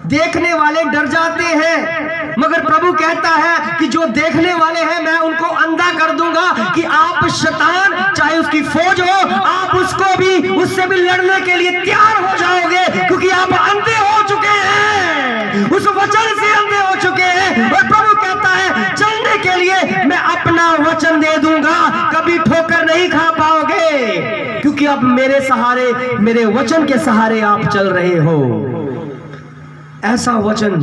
देखने वाले डर जाते हैं। मगर प्रभु कहता है कि जो देखने वाले हैं मैं उनको अंधा कर दूंगा, कि आप शैतान चाहे उसकी फौज हो, आप उसको भी, उससे भी लड़ने के लिए तैयार हो जाओगे, क्योंकि आप अंधे हो चुके हैं, उस वचन से अंधे हो चुके हैं। और प्रभु कहता है चलने के लिए मैं अपना वचन दे दूंगा, कभी ठोकर नहीं खा पाओगे, क्योंकि अब मेरे सहारे, मेरे वचन के सहारे आप चल रहे हो। ऐसा वचन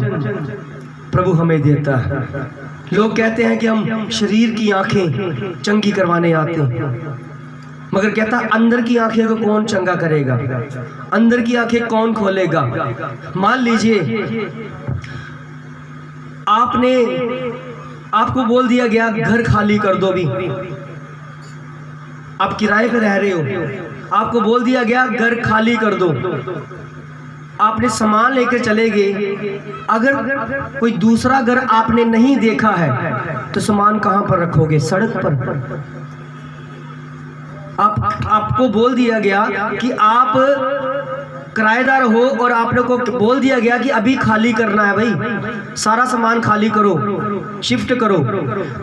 प्रभु हमें देता है। लोग कहते हैं कि हम शरीर की आंखें चंगी करवाने आते हैं, मगर कहता अंदर की आंखें को कौन चंगा करेगा? अंदर की आंखें कौन खोलेगा? मान लीजिए आपको बोल दिया गया घर खाली कर दो, भी आप किराए पे रह रहे हो, आपको बोल दिया गया घर खाली कर दो। आपने सामान लेकर चले गए, अगर कोई दूसरा घर आपने नहीं देखा है तो सामान कहां पर रखोगे? सड़क पर। आपको बोल दिया गया कि आप किराएदार हो, और आपने को बोल दिया गया कि अभी खाली करना है, भाई सारा सामान खाली करो, शिफ्ट करो।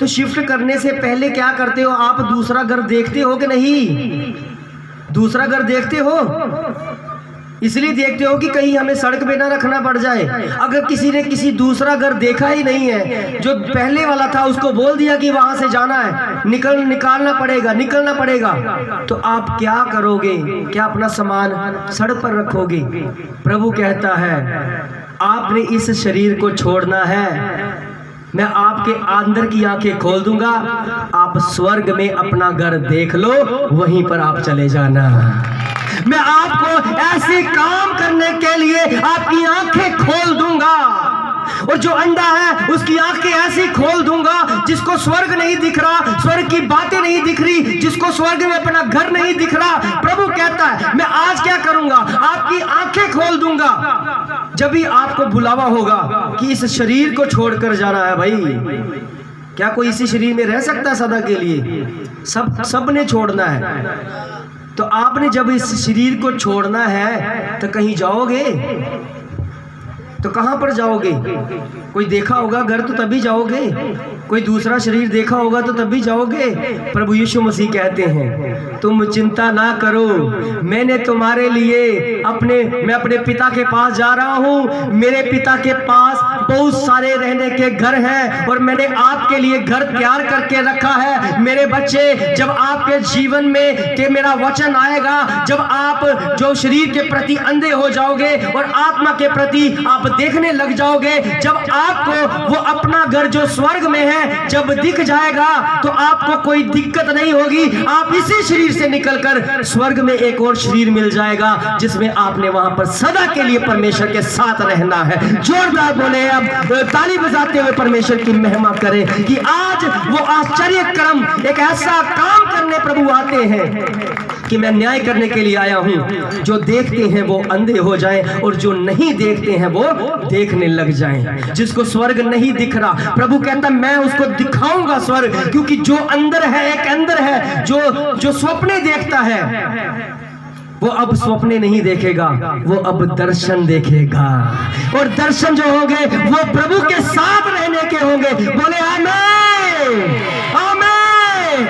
तो शिफ्ट करने से पहले क्या करते हो? आप दूसरा घर देखते हो कि नहीं? दूसरा घर देखते हो, इसलिए देखते हो कि कहीं हमें सड़क पे ना रखना पड़ जाए। अगर किसी ने किसी दूसरा घर देखा ही नहीं है, जो पहले वाला था उसको बोल दिया कि वहां से जाना है, निकालना पड़ेगा, तो आप क्या करोगे? क्या अपना सामान सड़क पर रखोगे? प्रभु कहता है आपने इस शरीर को छोड़ना है, मैं आपके अंदर की आंखें खोल दूंगा, आप स्वर्ग में अपना घर देख लो, वहीं पर आप चले जाना। मैं आपको ऐसे काम करने के लिए आपकी आंखें खोल दूंगा, और जो अंधा है उसकी आंखें ऐसी खोल दूंगा जिसको स्वर्ग नहीं दिख रहा, स्वर्ग की बातें नहीं दिख रही, जिसको स्वर्ग में अपना घर नहीं दिख रहा। प्रभु कहता है मैं आज क्या करूंगा, आपकी आंखें खोल दूंगा। जब भी आपको बुलावा होगा कि इस शरीर को छोड़कर जाना है, भाई क्या कोई इसी शरीर में रह सकता है सदा के लिए? सब ने छोड़ना है। तो आपने जब इस शरीर को छोड़ना है तो कहीं जाओगे, तो कहां पर जाओगे? कोई देखा होगा घर तो तभी जाओगे, कोई दूसरा शरीर देखा होगा तो तभी जाओगे। प्रभु यीशु मसीह कहते हैं तुम चिंता ना करो, मैंने तुम्हारे लिए मैं अपने पिता के पास जा रहा हूँ। मेरे पिता के पास बहुत सारे रहने के घर हैं और मैंने आपके लिए घर तैयार करके रखा है। मेरे बच्चे, जब आपके जीवन में के मेरा वचन आएगा, जब आप जो शरीर के प्रति अंधे हो जाओगे और आत्मा के प्रति आप देखने लग जाओगे, जब आपको वो अपना घर जो स्वर्ग में है जब दिख जाएगा तो आपको कोई दिक्कत नहीं होगी। आप इसी शरीर से निकलकर स्वर्ग में एक और शरीर मिल जाएगा जिसमें आपने वहां पर सदा के लिए परमेश्वर के साथ रहना है। जोरदार बोले, अब ताली बजाते हुए परमेश्वर की महिमा करें कि आज वो आश्चर्य कर्म, एक ऐसा काम करने प्रभु आते हैं कि मैं न्याय करने के लिए आया हूं। जो देखते हैं वो अंधे हो जाएं और जो नहीं देखते हैं वो देखने लग जाएं। जिसको स्वर्ग नहीं दिख रहा, प्रभु कहता मैं उसको दिखाऊंगा स्वर्ग, क्योंकि जो अंदर है, एक अंदर है जो स्वप्ने देखता है वो अब स्वप्ने नहीं देखेगा, वो अब दर्शन देखेगा। और दर्शन जो होंगे वो प्रभु के साथ रहने के होंगे। बोले आमीन, आमीन।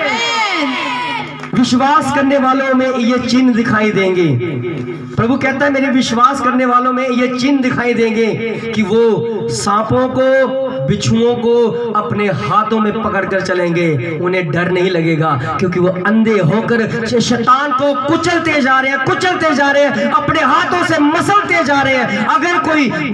विश्वास करने वालों में ये चिन्ह दिखाई देंगे। प्रभु कहता है मेरे विश्वास करने वालों में ये चिन्ह दिखाई देंगे कि वो सांपों को, बिच्छुओं को अपने हाथों में पकड़कर चलेंगे। उन्हें डर नहीं लगेगा क्योंकि वो अंधे होकर शैतान को कुचलते जा रहे हैं, कुचलते जा रहे हैं, अपने हाथों से मसलते जा रहे हैं। अगर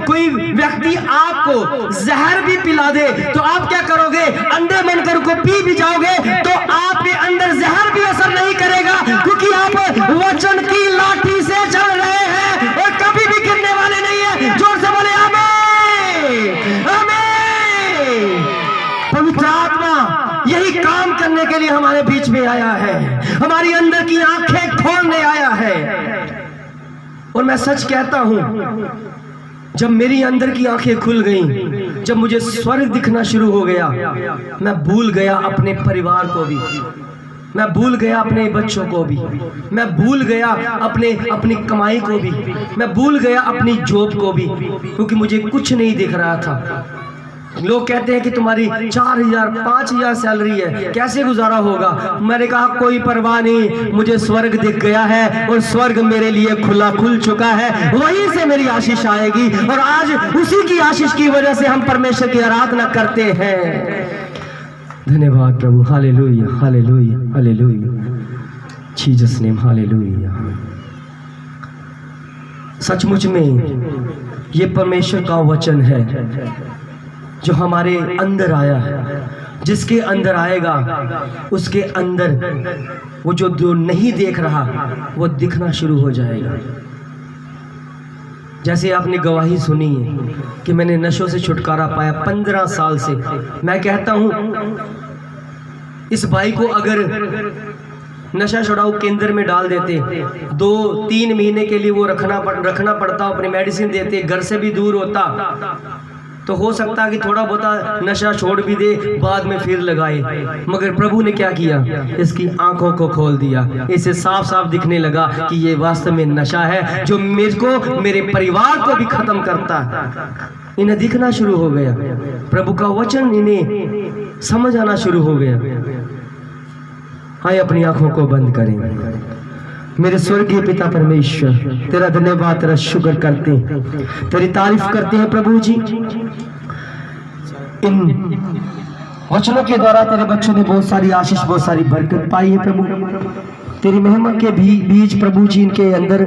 कोई व्यक्ति आपको जहर भी पिला दे तो आप क्या करोगे? अंधे बनकर को पी भी जाओगे तो आपके अंदर जहर भी असर नहीं करेगा, क्योंकि आप वचन की लाठी से चल रहे हैं और कभी भी गिरने वाले नहीं है। जोर से बोले आमीन, आमीन। पवित्र आत्मा यही काम करने के लिए हमारे बीच में आया है, हमारी अंदर की आंखें खोलने आया है। और मैं सच कहता हूं, जब मेरी अंदर की आंखें खुल गईं, जब मुझे स्वर्ग दिखना शुरू हो गया, मैं भूल गया अपने परिवार को भी, मैं भूल गया अपने बच्चों को भी, मैं भूल गया अपनी कमाई को भी, मैं भूल गया अपनी जॉब को भी, क्योंकि मुझे कुछ नहीं दिख रहा था। लोग कहते हैं कि तुम्हारी 4,000 5,000 सैलरी है, कैसे गुजारा होगा? मैंने कहा कोई परवाह नहीं, मुझे स्वर्ग दिख गया है और स्वर्ग मेरे लिए खुल चुका है, वहीं से मेरी आशीष आएगी। और आज उसी की आशीष की वजह से हम परमेश्वर की आराधना करते हैं। धन्यवाद प्रभु, hallelujah, hallelujah, hallelujah, Jesus name, hallelujah. सचमुच में ये परमेश्वर का वचन है जो हमारे अंदर आया है। जिसके अंदर आएगा उसके अंदर वो जो नहीं देख रहा वो दिखना शुरू हो जाएगा। जैसे आपने गवाही सुनी है कि मैंने नशों से छुटकारा पाया 15 साल से। मैं कहता हूं इस भाई को अगर नशा छुड़ाऊ केंद्र में डाल देते, 2-3 महीने के लिए वो रखना पड़ता, अपनी मेडिसिन देते, घर से भी दूर होता, तो हो सकता कि थोड़ा बहुत नशा छोड़ भी दे, बाद में फिर लगाए। मगर प्रभु ने क्या किया? इसकी आंखों को खोल दिया, इसे साफ साफ दिखने लगा कि ये वास्तव में नशा है जो मेरे को, मेरे परिवार को भी खत्म करता है। इन्हें दिखना शुरू हो गया, प्रभु का वचन इन्हें समझ आना शुरू हो गया। आइए अपनी आंखों को बंद करें। मेरे स्वर्गीय पिता परमेश्वर, तेरा धन्यवाद, तेरा शुक्र करते हैं, तेरी तारीफ करते हैं प्रभु जी। इन वचनों के द्वारा तेरे बच्चों ने बहुत सारी आशीष, बहुत सारी बरकत पाई है प्रभु। तेरी महिमा के बीज प्रभु जी इनके अंदर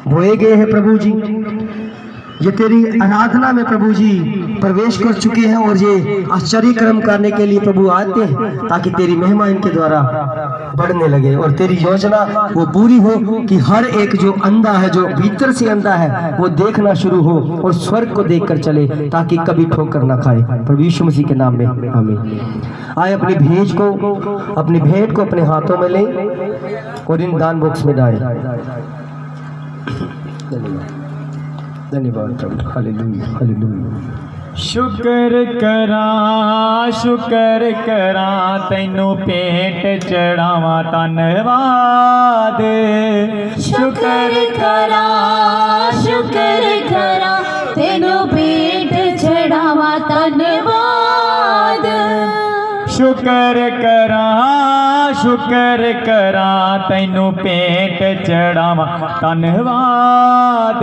बोए गए हैं प्रभु जी। ये तेरी आराधना में प्रभु जी प्रवेश कर चुके हैं और ये आश्चर्य कर्म करने के लिए प्रभु आते हैं ताकि तेरी महिमा इनके द्वारा बढ़ने लगे और तेरी योजना वो पूरी हो कि हर एक जो अंधा है, जो भीतर से अंधा है, वो देखना शुरू हो और स्वर्ग को देखकर चले ताकि कभी ठोकर ना खाए। प्रभु यीशु मसीह के नाम में आमीन। आए अपनी भेंट को अपने हाथों में लें और इन दान बॉक्स में डालें। धन्यवाद प्रभु। Hallelujah hallelujah. शुक्र करा तैनू भेंट चढ़ावा धन्नवाद। शुक्र करा तेनू भेंट चढ़ावा धन्नवाद। शुक्र करा तैनू भेंट चढ़ावा धन्नवाद।